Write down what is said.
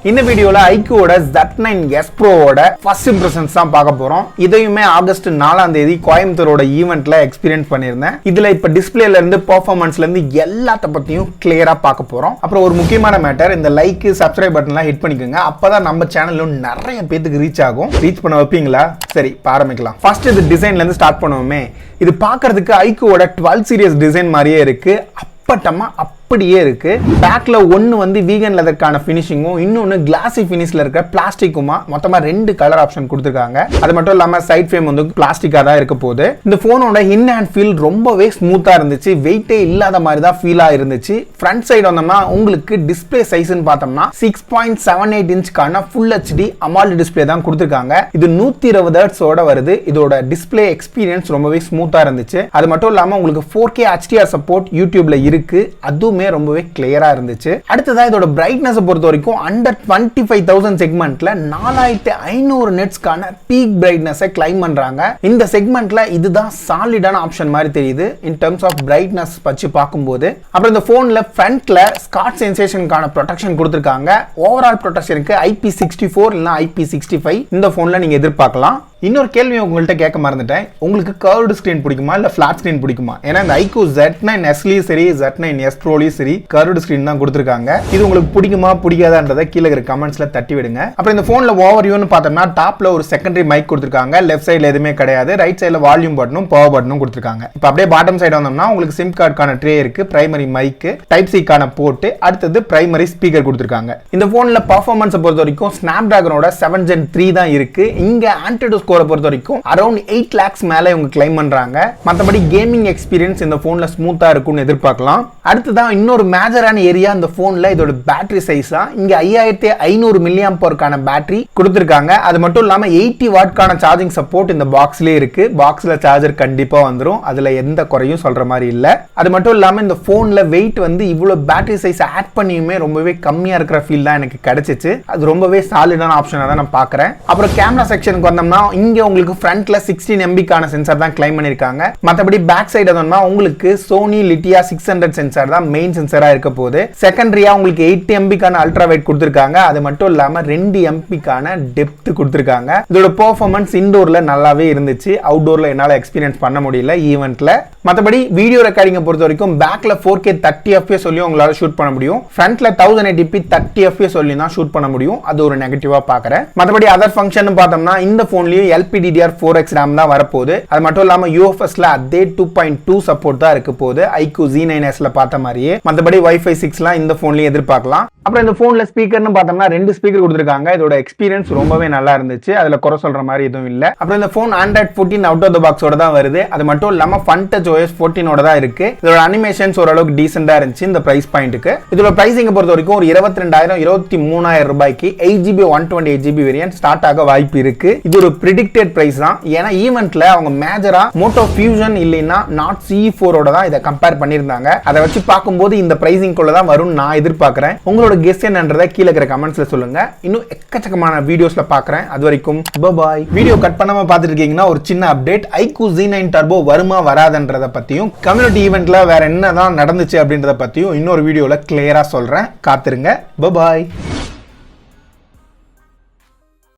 இந்த வீடியோல ஐக்யூவோட Z9S Proவோட first impressions தான் பார்க்க போறோம். இதையுமே ஆகஸ்ட் 4ஆம் தேதி கோயம்புத்தூரோட ஈவென்ட்ல எக்ஸ்பீரியன்ஸ் பண்ணியிருந்தேன். இதுல இப்ப டிஸ்பிளேல இருந்து பெர்ஃபார்மன்ஸ்ல இருந்து எல்லாத்த பத்தியும் கிளியரா பார்க்க போறோம். அப்புறம் ஒரு முக்கியமான மேட்டர், இந்த லைக் சப்ஸ்கிரைப் பட்டன்லாம் ஹிட் பண்ணிக்கோங்க. அப்பதான் நம்ம சேனலும் நிறைய பேருக்கு ரீச் ஆகும். ரீச் பண்ண வைப்பீங்களா? சரி, ஆரம்பிக்கலாம். ஃபர்ஸ்ட் இது டிசைன்ல இருந்து ஸ்டார்ட் பண்ணுவோமே. இது பார்க்கிறதுக்கு ஐக்யூவோட 12 சீரிஸ் டிசைன் மாதிரியே இருக்கு. அப்பட்டமா அப்படியே இருக்கு. பேக்ல ஒன்னு வந்து வீகன் லெதர்க்கான ஃபினிஷிங்கும், இன்னொன்னு கிளாசி ஃபினிஷ்ல இருக்க பிளாஸ்டிக்குமா மொத்தமா 2 கலர் ஆப்ஷன் கொடுத்துருக்காங்க. அது மட்டும் இல்லாம சைட் ஃப்ரேம் வந்து பிளாஸ்டிக்கா தான் இருக்க போகுது. இந்த போனோட இன் ஹேண்ட் ஃபீல் ரொம்பவே ஸ்மூத்தா இருந்துச்சு. வெயிட்டே இல்லாத மாதிரி தான் ஃபீலா இருந்துச்சு. ஃப்ரண்ட் சைடு வந்தோம்னா உங்களுக்கு டிஸ்பிளே சைஸ்ன்னு பார்த்தோம்னா 6.78 இன்ச்க்கான ஃபுல் HD அமால்ட் டிஸ்பிளே தான் கொடுத்துருக்காங்க. இது 120 ஹெர்ட்ஸோட வருது. இதோட டிஸ்பிளே எக்ஸ்பீரியன்ஸ் ரொம்பவே ஸ்மூத்தா இருந்துச்சு. அது மட்டும் இல்லாம உங்களுக்கு 4K HDR சப்போர்ட் யூடியூப்ல இருக்கு. அதுவுமே ரொம்பவே கிளியரா இருந்துச்சு. அடுத்ததா இதோட பிரைட்னஸ் பொறுத்த வரைக்கும் அண்டர் 25,000 செக்மெண்ட்ல 4500 நெட்ஸ்க்கான பீக் பிரைட்னஸை கிளைம் பண்றாங்க. இந்த செக்மெண்ட்ல இதுதான் சாலிடான ஆப்ஷன் மாதிரி தெரியுது இன் டர்ம்ஸ் ஆஃப் பிரைட்னஸ் பற்றி பார்க்கும்போது. அப்புறம் இந்த போன்ல ஃப்ரண்ட்ல ஸ்காட்ச் சென்சேஷனுக்கான ப்ரொடெக்ஷன் கொடுத்திருக்காங்க. ஓவரால் ப்ரொடெக்ஷனுக்கு IP64 இல்லனா IP65 இந்த போன்ல நீங்க எதிர்பார்க்கலாம். இன்னொரு கேள்வி உங்கள்கிட்ட கேட்க மறந்துட்டேன். உங்களுக்கு கர்வ்டு ஸ்கிரீன் பிடிக்குமா இல்ல ஃபிளாட் ஸ்கிரீன் பிடிக்குமா? ஏன்னா இந்த ஐக்யூ Z9Sலயும் சரி Z9S Proலயும் சரி கர்வ்டு ஸ்கிரீன் தான் கொடுத்துருக்காங்க. இது உங்களுக்கு பிடிக்குமா பிடிக்காதான்றதை கீழே இருக்கிற கமெண்ட்ஸ்ல தட்டி விடுங்க. அப்புறம் இந்த போன்ல ஓவர்வியூன்னு பார்த்தோம்னா டாப்ல ஒரு செகண்டரி மைக் கொடுத்துருக்காங்க. லெஃப்ட் சைடுல எதுவுமே கிடையாது. ரைட் சைடுல வால்யூம் பட்டனும் பவர் பட்டனும் கொடுத்துருக்காங்க. இப்போ அப்படியே பாட்டம் சைடு வந்தோம்னா உங்களுக்கு சிம் கார்டுக்கான ட்ரே இருக்கு, பிரைமரி மைக், டைப் சிக்கான போர்ட், அடுத்தது பிரைமரி ஸ்பீக்கர் கொடுத்துருக்காங்க. இந்த போன்ல பர்ஃபார்மன்ஸ் பொறுத்த வரைக்கும் ஸ்னாப்டிராகனோட 7 Gen 3 தான் இருக்கு. இங்க ஆண்ட்ராய்டு ஸ்கோரை பொறுத்த வரைக்கும் அரௌண்ட் 8 lakhs மேல இவங்க கிளைம் பண்றாங்க. மத்தபடி கேமிங் எக்ஸ்பீரியன்ஸ் இந்த போன்ல ஸ்மூத்தா இருக்கும்னு எதிர்பார்க்கலாம். அடுத்ததான் இன்னொரு மேஜரான ஏரியா இந்த போன்ல இதோட பேட்டரி சைஸா. இங்க 5500 mAh பேட்டரி கொடுத்திருக்காங்க. அது மட்டும் இல்லாம 80 வாட்கான சார்ஜிங் சப்போர்ட் இந்த பாக்ஸ்லயே இருக்கு. பாக்ஸ்ல சார்ஜர் கண்டிப்பா வந்துரும். அதுல எந்த குறையும் சொல்ற மாதிரி இல்ல. அது மட்டும் இல்லாம இந்த போன்ல வெயிட் வந்து இவ்வளவு பேட்டரி சைஸ் ஆட் பண்ணியுமே ரொம்பவே கம்மியா இருக்கிற ஃபீல் தான் எனக்கு கிடைச்சிச்சு. அது ரொம்பவே சாலிடான ஆப்ஷனா தான் நான் பார்க்கறேன். அப்புறம் கேமரா செக்ஷனுக்கு வந்தோம்னா இங்க உங்களுக்கு ஃப்ரண்ட்ல 16 MB கான சென்சார் தான் கிளைம் பண்ணிருக்காங்க. மத்தபடி பேக் சைடு வந்தோம்னா உங்களுக்கு சோனி லிட்டியா 600 சென்சார் தான் மெயின் சென்சாரா இருக்க போகுது. செகண்டரியா உங்களுக்கு 8 MB கான அல்ட்ரா வைட் கொடுத்திருக்காங்க. அது மட்டும் இல்லாம 2 MP கான டெப்த் கொடுத்திருக்காங்க. இதோட பெர்ஃபார்மன்ஸ் இன்டோர்ல நல்லாவே இருந்துச்சு. அவுட்டோர்ல என்னால எக்ஸ்பீரியன்ஸ் பண்ண முடியல ஈவென்ட்ல. மத்தபடி வீடியோ ரெக்கார்டிங் பொறுத்த வரைக்கும் பேக்ல 4K 30 FPS சொல்லி உங்களால ஷூட் பண்ண முடியும். ஃப்ரண்ட்ல 1080p 30 FPS சொல்லி தான் ஷூட் பண்ண முடியும். அது ஒரு நெகட்டிவா பார்க்கறேன். மத்தபடி அதர் ஃபங்க்ஷன் பார்த்தோம்னா இந்த போன்லயும் LPDDR4X RAM தான் வரப்போகுது. அது மட்டும் இல்லாம UFSல அதே 2.2 சப்போர்ட் தான் இருக்க போகுது. ஐக்யூ Z9Sல பார்த்த மாதிரியே. மத்தபடி Wi-Fi 6லாம் இந்த போன்லயும் எதிர்பார்க்கலாம். அப்புறம் இந்த போன்ல ஸ்பீக்கர்னு பார்த்தோம்னா 2 ஸ்பீக்கர் கொடுத்திருக்காங்க. இதோட எக்ஸ்பீரியன்ஸ் ரொம்பவே நல்லா இருந்துச்சு. அதுல குறை சொல்ற மாதிரி எதுவும் இல்ல. அப்புறம் இந்த phone Android 14 out of the பாக்ஸோட தான் வருது. அது மட்டும் இல்லாம FunTouch OS 14 தான் இருக்கு. இதோட அனிமேஷன்ஸ் ஓரளவுக்கு டீசென்ட்டா இருந்துச்சு இந்த பிரைஸ் பாயிண்ட்க்கு. இதோட பிரைசிங் பொறுத்த வரைக்கும் ஒரு 22,000 23,000 ரூபாய்க்கு 8GB 128GB வேரியன்ட் ஸ்டார்ட் ஆக வாய்ப்பு இருக்கு. இது ஒரு பிரெடிக்டட் பிரைஸ் தான். ஏன்னா ஈவென்ட்ல அவங்க மேஜரா மோட்டோ ஃபியூஷன் இல்லைன்னா நாட் CE4 தான் இதை கம்பேர் பண்ணியிருந்தாங்க. அதை வச்சு பார்க்கும்போது இந்த பிரைசிங் குள்ள தான் வரும் நான் எதிர்பார்க்கிறேன். உங்களோட கெஸ் என்னன்றதை கீழே இருக்கிற கமெண்ட்ஸ்ல சொல்லுங்க. இன்னும் எக்கச்சக்கமான வீடியோஸ்ல பார்க்கறேன். அது வரைக்கும் பை. வீடியோ கட் பண்ணாம பார்த்துட்டு இருக்கீங்கன்னா ஒரு சின்ன அப்டேட். ஐக்யூ Z9 Turbo வருமா வராதுன்றத பத்தியும் கம்யூனிட்டி ஈவென்ட்ல வேற என்னதான் நடந்துச்சு அப்படின்றத பத்தியும் இன்னொரு வீடியோல கிளியரா சொல்றேன். காத்துருங்க. பை.